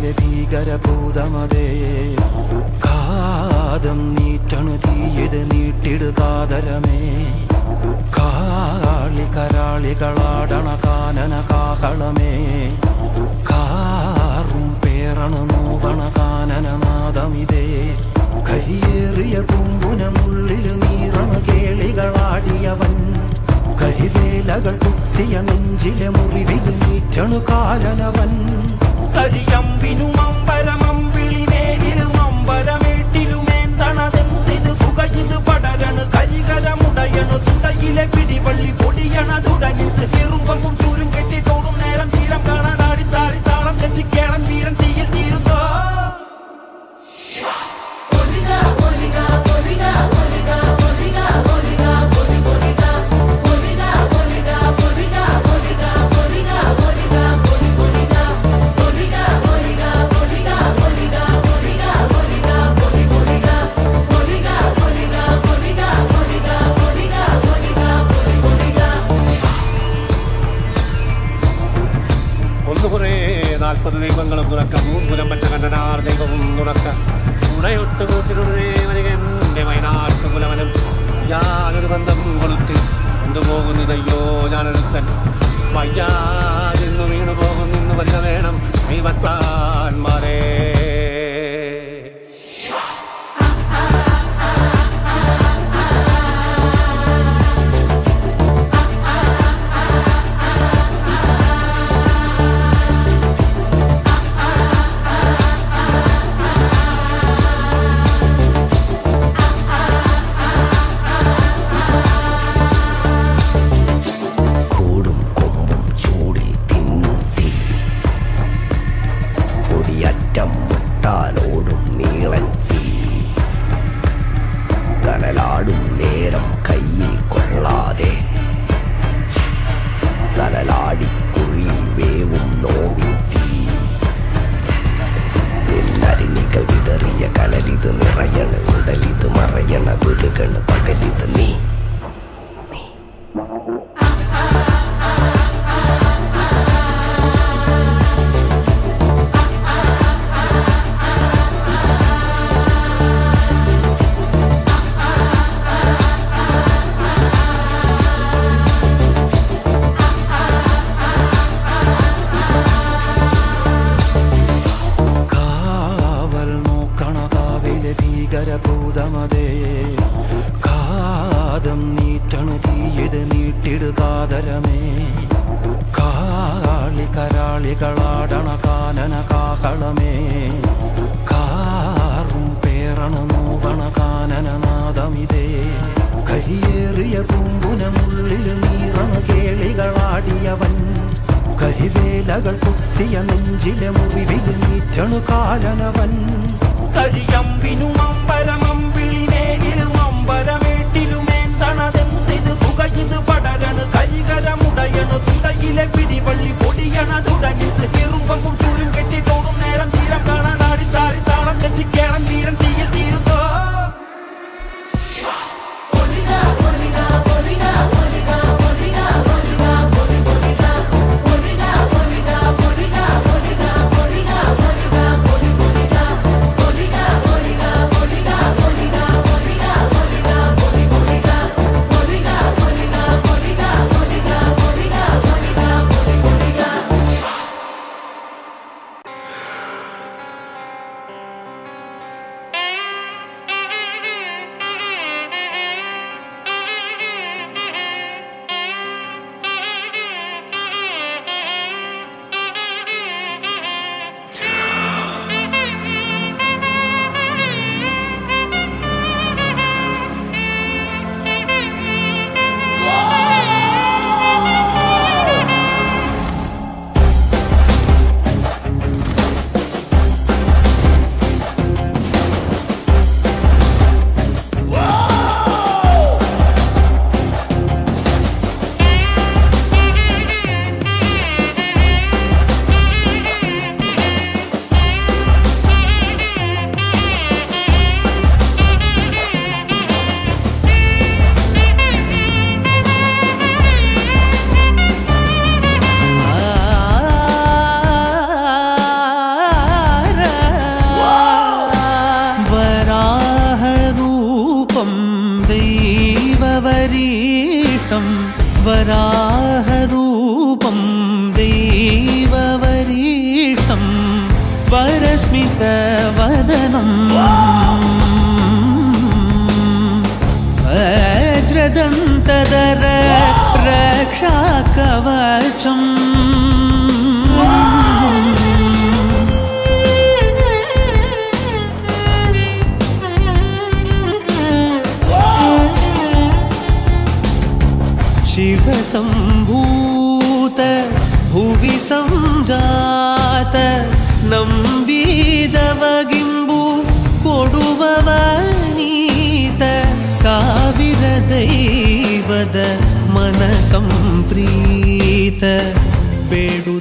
കാവിലെ ഭീകരഭൂതമതേ കാതം നീറ്റണു തീയത് നീട്ടിടുകാതരമേ കാളി കരാളികളാടണ കാനന കാഹളമേ കാറും പേറണു നോവണ കാനനനാദമിതേ കരിയേറിയ പൂമ്പുനമുള്ളില് നീറണ കേളികളാടിയവൻ കരിവേലകൾ കുത്തിയ നെഞ്ചിലെ മുറിവില് നീറ്റണു കാലനവൻ കരിയമ്പിനും അമ്പരമമ്പിളി മേലിലും അമ്പരമേട്ടിലുമേന്തണതെന്തിത് പുകയിത് പടരണു കരികരമുടയണു തുടയിലെ പിടിവള്ളി പൊടിയണ തുടങ്ങിത് ചെറുമ്പും ചൂരും കെട്ടിട്ടോടും നേരം തീരം കാണാൻ ആടിത്താറി താളം കെട്ടിക്കേളം വീരൻ തീയിൽ തീരുന്നോ ദൈവങ്ങളും തുറക്ക മൂമ്പുലം പറ്റ കണ്ടനാർ ദൈവവും തുറക്ക ഉണയൊട്ട് കൂട്ടിനുടേ വയനാട്ടുകുലവനും ഞാനൊരു ബന്ധം കൊളുത്തി എന്തുപോകുന്നതയ്യോ ഞാനൊരുത്തൻ വയ്യാതെന്നു വീണു പോകുന്നെന്ന് വരിക വേണം ദൈവത്താന്മാരേ ോടും നീളൻ തീ കനലാടും നേരം കയ്യിൽ കൊള്ളാതെ കനലാടിക്കുഴിയിൽ വേവും നോവിൻ തീ നിന്നരിണികൾ വിതറിയ കനലിത് നിറയണ ഉടലിത് മറയണ തുതുകണ് പകലിത് നീ ഭീകരഭൂതമതേ കാതം നീറ്റണു തീയത് നീട്ടിടുകാതരമേ കാളി കരാളികളാടണ കാനന കാഹളമേ കാറും പേറണു നോവണ കാനനനാദമിതേ കരിയേറിയ പൂമ്പുനമുള്ളില് നീറണ കേളികളാടിയവൻ കരിവേലകൾ കുത്തിയ നെഞ്ചിലെ മുറിവില് നീറ്റണു കാലനവൻ കരിയമ്പിനും അമ്പരമമ്പിളി മേലിലും അമ്പരമേട്ടിലുമേന്തണതെന്തിത് പുകയിത് പടരണു കരികരമുടയണു തുടയിലെ പിടിവള്ളി പൊടിയണ തുടങ്ങിത് ചെറുമ്പും ചൂരും കെട്ടിട്ടോടും നേരം തീരം കാണാൻ ആടിത്താറി താളം കെട്ടിക്കേളം വീരൻ തീയിൽ തീരുന്നോ वराहरूपं दैववरीष्ठं वरस्मितवदनं वज्रदन्तधर रक्षाकवचम् शिवसम्भूत भुवि संजात नम्बिदवगिम्बु कोडुववनीत ಸಾವಿರ ದೈವದ ಮನಸಂಪ್ರೀತ ಬೇಡು